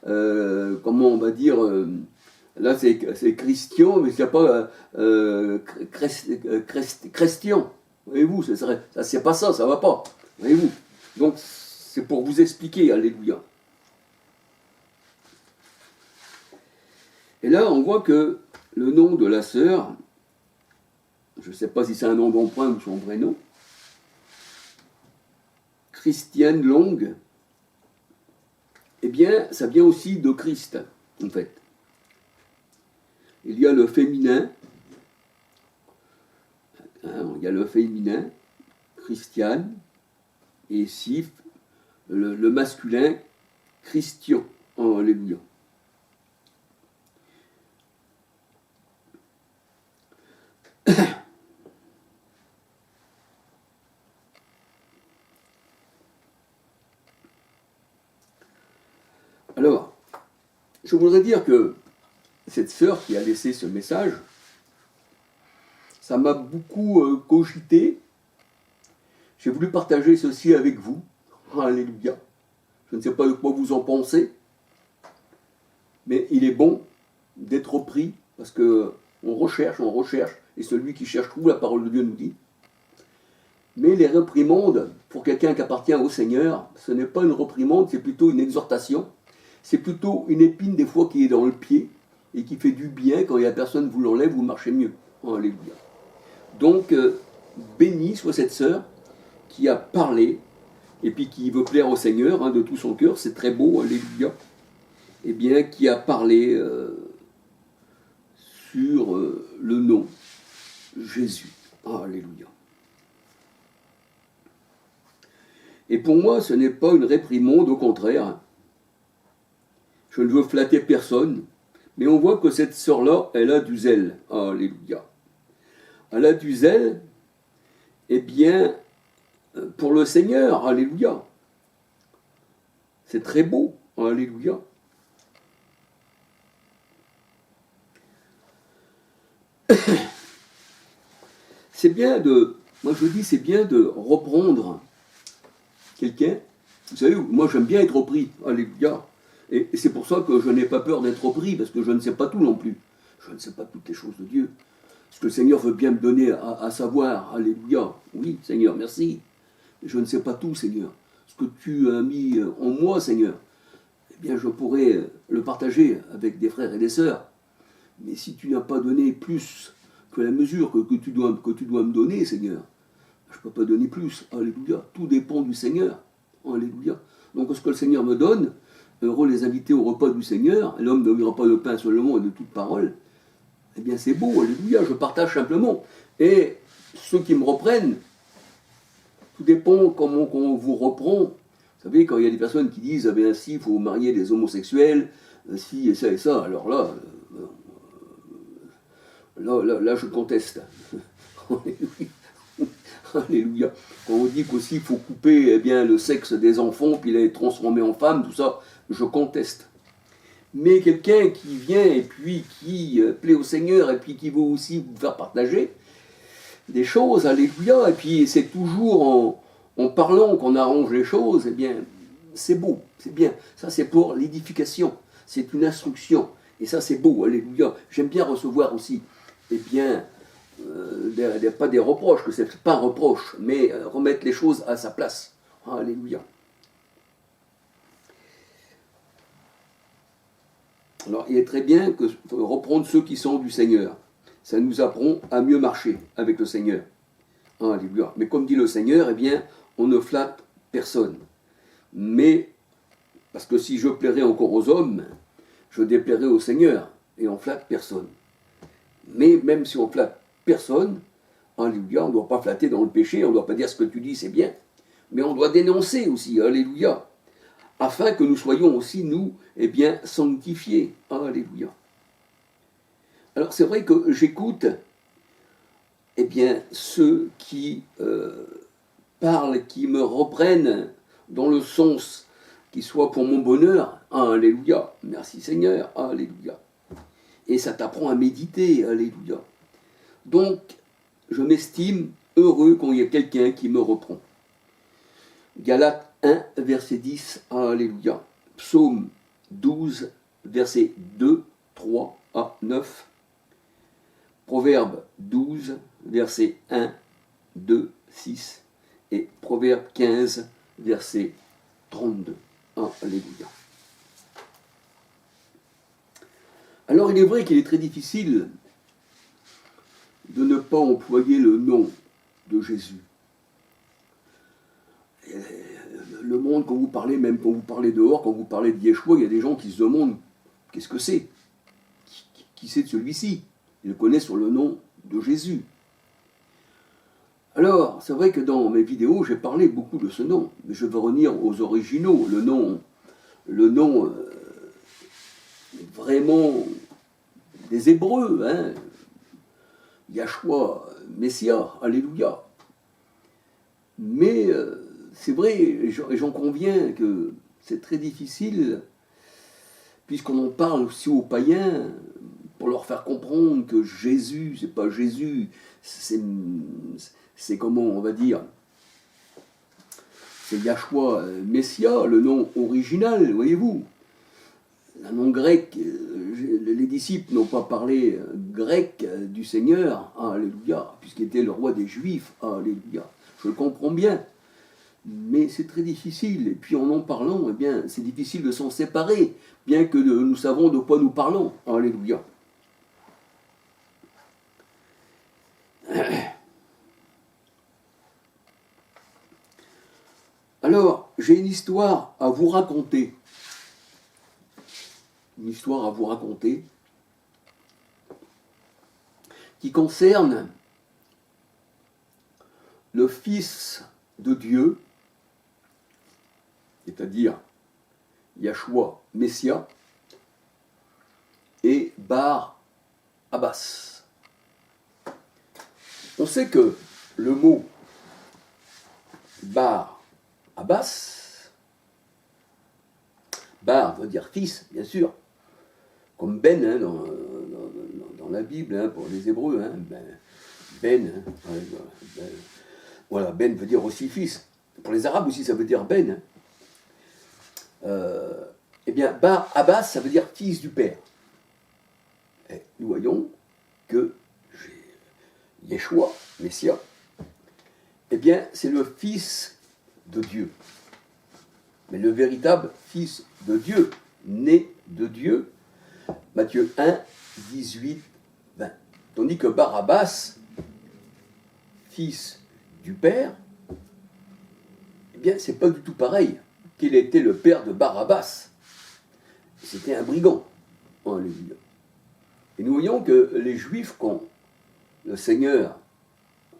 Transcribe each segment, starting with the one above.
comment on va dire, là c'est Christian, mais il n'y a pas Christian. Voyez-vous, ça c'est pas ça, ça va pas. Voyez-vous. Donc c'est pour vous expliquer, alléluia. Et là on voit que le nom de la sœur, je ne sais pas si c'est un nom d'emprunt ou son vrai nom, Christiane Long, eh bien, ça vient aussi de Christ, en fait. Il y a le féminin, Christiane, et ici, le masculin, Christian. Oh, alléluia. Alors, je voudrais dire que cette sœur qui a laissé ce message, ça m'a beaucoup cogité. J'ai voulu partager ceci avec vous. Alléluia. Je ne sais pas de quoi vous en pensez, mais il est bon d'être repris, parce que on recherche, et celui qui cherche trouve, la parole de Dieu nous dit. Mais les réprimandes, pour quelqu'un qui appartient au Seigneur, ce n'est pas une réprimande, c'est plutôt une exhortation. C'est plutôt une épine des fois qui est dans le pied et qui fait du bien quand il y a personne vous l'enlève, vous marchez mieux. Alléluia. Donc, béni soit cette sœur qui a parlé et puis qui veut plaire au Seigneur de tout son cœur, c'est très beau, alléluia. Eh bien, qui a parlé sur le nom Jésus. Alléluia. Et pour moi, ce n'est pas une réprimande, au contraire. Je ne veux flatter personne, mais on voit que cette sœur-là, elle a du zèle. Alléluia. Elle a du zèle, eh bien, pour le Seigneur. Alléluia. C'est très beau. Alléluia. C'est bien moi je dis, c'est bien de reprendre quelqu'un. Vous savez, moi j'aime bien être repris. Alléluia. Et c'est pour ça que je n'ai pas peur d'être repris, parce que je ne sais pas tout non plus. Je ne sais pas toutes les choses de Dieu. Ce que le Seigneur veut bien me donner à savoir. Alléluia. Oui, Seigneur, merci. Je ne sais pas tout, Seigneur. Ce que tu as mis en moi, Seigneur, eh bien, je pourrais le partager avec des frères et des sœurs. Mais si tu n'as pas donné plus que la mesure que tu dois me donner, Seigneur, je ne peux pas donner plus. Alléluia. Tout dépend du Seigneur. Alléluia. Donc, ce que le Seigneur me donne, heureux les invités au repas du Seigneur, l'homme ne vivra pas de pain seulement et de toute parole, eh bien c'est beau, alléluia, je partage simplement. Et ceux qui me reprennent, tout dépend comment on vous reprend. Vous savez, quand il y a des personnes qui disent, ah bien si, il faut marier des homosexuels, si, et ça, alors là, là je conteste. Alléluia. Quand on dit qu'aussi il faut couper le sexe des enfants, puis les transformer en femmes, tout ça, je conteste. Mais quelqu'un qui vient et puis qui plaît au Seigneur et puis qui veut aussi vous faire partager des choses, alléluia, et puis c'est toujours en parlant qu'on arrange les choses, eh bien, c'est beau, c'est bien. Ça, c'est pour l'édification, c'est une instruction, et ça, c'est beau, alléluia. J'aime bien recevoir aussi, eh bien, pas des reproches, que c'est pas un reproche, mais remettre les choses à sa place. Alléluia. Alors, il est très bien que reprendre ceux qui sont du Seigneur. Ça nous apprend à mieux marcher avec le Seigneur. Alléluia. Mais comme dit le Seigneur, eh bien, on ne flatte personne. Mais, parce que si je plairais encore aux hommes, je déplairais au Seigneur, et on flatte personne. Mais même si on flatte personne, alléluia, on ne doit pas flatter dans le péché, on ne doit pas dire ce que tu dis, c'est bien. Mais on doit dénoncer aussi, alléluia, afin que nous soyons aussi, nous, eh bien, sanctifiés. Alléluia. Alors c'est vrai que j'écoute, eh bien, ceux qui parlent, qui me reprennent dans le sens qui soit pour mon bonheur. Alléluia. Merci Seigneur. Alléluia. Et ça t'apprend à méditer. Alléluia. Donc, je m'estime heureux quand il y a quelqu'un qui me reprend. Galates 1, verset 10. Alléluia. Psaume 12, versets 2, 3 à 9. Proverbe 12, versets 1, 2, 6. Et Proverbe 15, verset 32. Alléluia. Alors il est vrai qu'il est très difficile de ne pas employer le nom de Jésus. Le monde, quand vous parlez, même quand vous parlez dehors, quand vous parlez de Yeshua, il y a des gens qui se demandent qu'est-ce que c'est, qui c'est de celui-ci. Ils le connaissent sur le nom de Jésus. Alors, c'est vrai que dans mes vidéos, j'ai parlé beaucoup de ce nom, mais je veux revenir aux originaux, le nom vraiment des Hébreux, hein, Yahshua, Messia, Alléluia. Mais c'est vrai, et j'en conviens que c'est très difficile, puisqu'on en parle aussi aux païens, pour leur faire comprendre que Jésus, c'est pas Jésus, c'est comment on va dire, c'est Yahshua, Messia, le nom original, voyez-vous. Un nom grec, les disciples n'ont pas parlé grec du Seigneur, alléluia, puisqu'il était le roi des Juifs, alléluia. Je le comprends bien, mais c'est très difficile. Et puis en parlant, eh bien, c'est difficile de s'en séparer, bien que nous savons de quoi nous parlons, alléluia. Alors, j'ai une histoire à vous raconter. Une histoire à vous raconter qui concerne le Fils de Dieu, c'est-à-dire Yahshua, Messia, et Bar Abbas. On sait que le mot Bar Abbas, Bar veut dire fils, bien sûr, comme Ben hein, dans la Bible, hein, pour les Hébreux, hein, Ben, voilà, Ben veut dire aussi fils. Pour les Arabes aussi, ça veut dire Ben. Eh bien, Bar Abbas, ça veut dire fils du Père. Et nous voyons que Yeshua, Messia, eh bien, c'est le Fils de Dieu. Mais le véritable Fils de Dieu, né de Dieu, Matthieu 1, 18, 20. Tandis que Barabbas, fils du Père, eh bien, c'est pas du tout pareil qu'il était le père de Barabbas. C'était un brigand. Alléluia. Et nous voyons que les Juifs, quand le Seigneur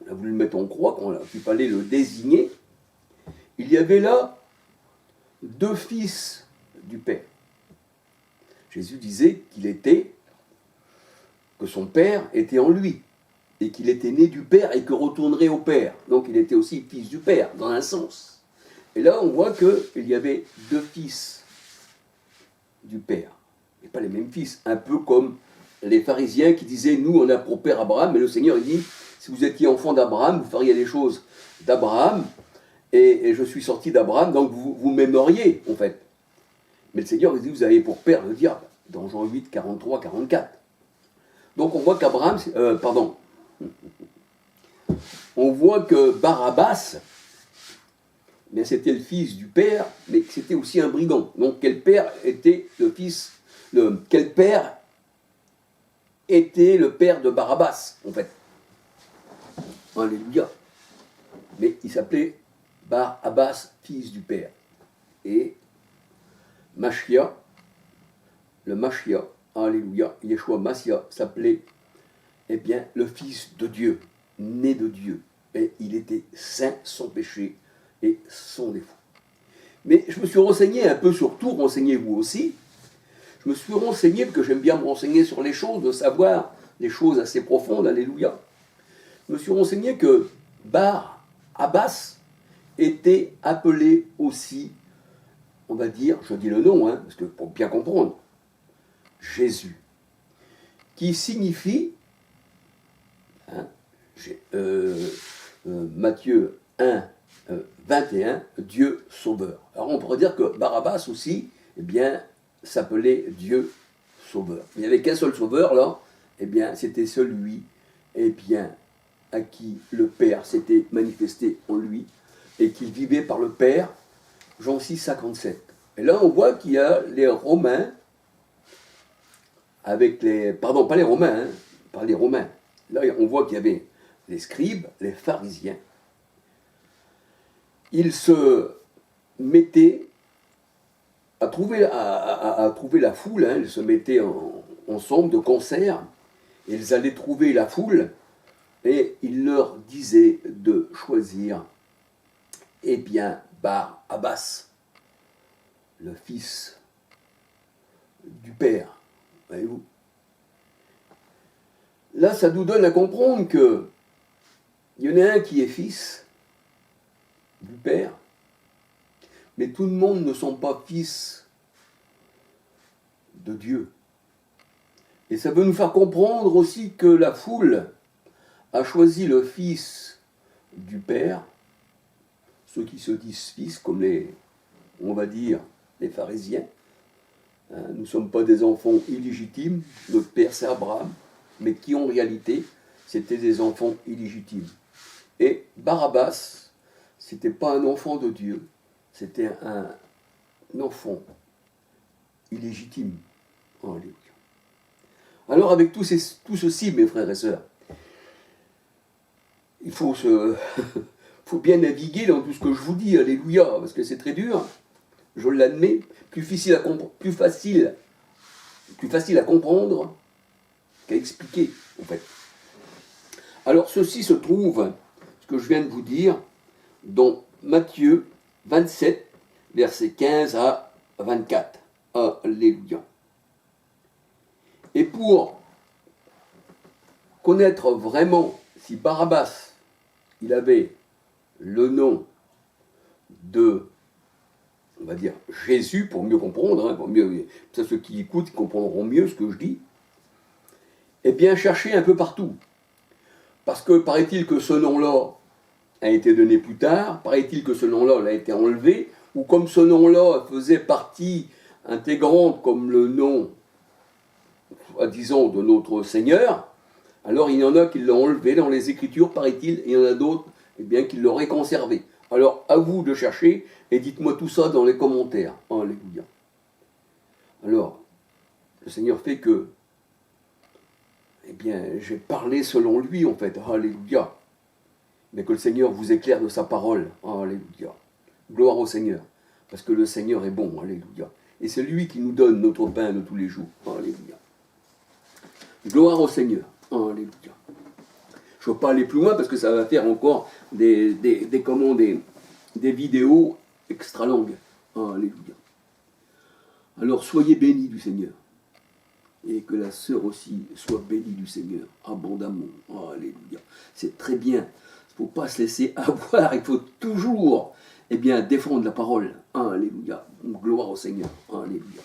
a voulu le mettre en croix, quand il fallait le désigner, il y avait là deux fils du Père. Jésus disait que son Père était en lui, et qu'il était né du Père et que retournerait au Père. Donc il était aussi fils du Père, dans un sens. Et là, on voit qu'il y avait deux fils du Père, et pas les mêmes fils, un peu comme les pharisiens qui disaient, nous on a pour père Abraham, mais le Seigneur il dit, si vous étiez enfant d'Abraham, vous feriez les choses d'Abraham, et je suis sorti d'Abraham, donc vous m'aimeriez, en fait. Mais le Seigneur il dit, vous avez pour père le diable, dans Jean 8, 43, 44. Donc on voit qu'Abraham, on voit que Barabbas, mais c'était le fils du père, mais c'était aussi un brigand. Donc quel père était le fils, quel père était le père de Barabbas, en fait. Alléluia. Mais il s'appelait Bar-Abbas, fils du père. Et Machia, le Machia, alléluia, Yeshua Massia, s'appelait, eh bien, le fils de Dieu, né de Dieu. Et il était saint, sans péché et sans défaut. Mais je me suis renseigné un peu sur tout, renseignez-vous aussi. Je me suis renseigné, parce que j'aime bien me renseigner sur les choses, de savoir des choses assez profondes, alléluia. Je me suis renseigné que Bar Abbas était appelé aussi, on va dire, je dis le nom, hein, parce que pour bien comprendre, Jésus, qui signifie, hein, Matthieu 1, 21, Dieu sauveur. Alors on pourrait dire que Barabbas aussi, eh bien, s'appelait Dieu Sauveur. Il n'y avait qu'un seul Sauveur là, eh bien c'était celui à qui le Père s'était manifesté en lui et qu'il vivait par le Père, Jean 6, 57. Et là on voit qu'il y a les Romains, pardon, pas les Romains, pas les Romains. Là on voit qu'il y avait les scribes, les pharisiens. Ils se mettaient à trouver la foule, ils se mettaient ensemble de concert, ils allaient trouver la foule, et il leur disait de choisir, Barabbas, le fils du Père. Voyez-vous ? Là, ça nous donne à comprendre que il y en a un qui est fils du Père, mais tout le monde ne sont pas fils de Dieu. Et ça veut nous faire comprendre aussi que la foule a choisi le fils du Père, ceux qui se disent fils, comme on va dire, les pharisiens. Nous ne sommes pas des enfants illégitimes, notre père c'est Abraham, mais qui en réalité, c'était des enfants illégitimes. Et Barabbas, c'était pas un enfant de Dieu, c'était un enfant illégitime. Alléluia. Alors avec tout ceci, mes frères et sœurs, il faut faut bien naviguer dans tout ce que je vous dis, alléluia, parce que c'est très dur, je l'admets, plus facile à comprendre qu'à expliquer, en fait. Alors ceci se trouve, ce que je viens de vous dire, dans Matthieu 27, versets 15 à 24. Alléluia. Et pour connaître vraiment si Barabbas, il avait le nom de, on va dire, Jésus, pour mieux comprendre, pour mieux, ça, ceux qui écoutent comprendront mieux ce que je dis, eh bien, cherchez un peu partout. Parce que paraît-il que ce nom-là a été donné plus tard, paraît-il que ce nom-là a été enlevé, ou comme ce nom-là faisait partie intégrante comme le nom, disons, de notre Seigneur, alors il y en a qui l'ont enlevé dans les Écritures, paraît-il, et il y en a d'autres qui l'auraient conservé. Alors, à vous de chercher, et dites-moi tout ça dans les commentaires. Alléluia. Alors, le Seigneur fait que, j'ai parlé selon lui, en fait. Alléluia. Mais que le Seigneur vous éclaire de sa parole. Alléluia. Gloire au Seigneur. Parce que le Seigneur est bon. Alléluia. Et c'est lui qui nous donne notre pain de tous les jours. Alléluia. Gloire au Seigneur. Alléluia. Je ne veux pas aller plus loin parce que ça va faire encore des vidéos extra longues. Alléluia. Alors soyez bénis du Seigneur. Et que la sœur aussi soit bénie du Seigneur, abondamment. Alléluia. C'est très bien. Il ne faut pas se laisser avoir. Il faut toujours défendre la parole. Alléluia. Gloire au Seigneur. Alléluia.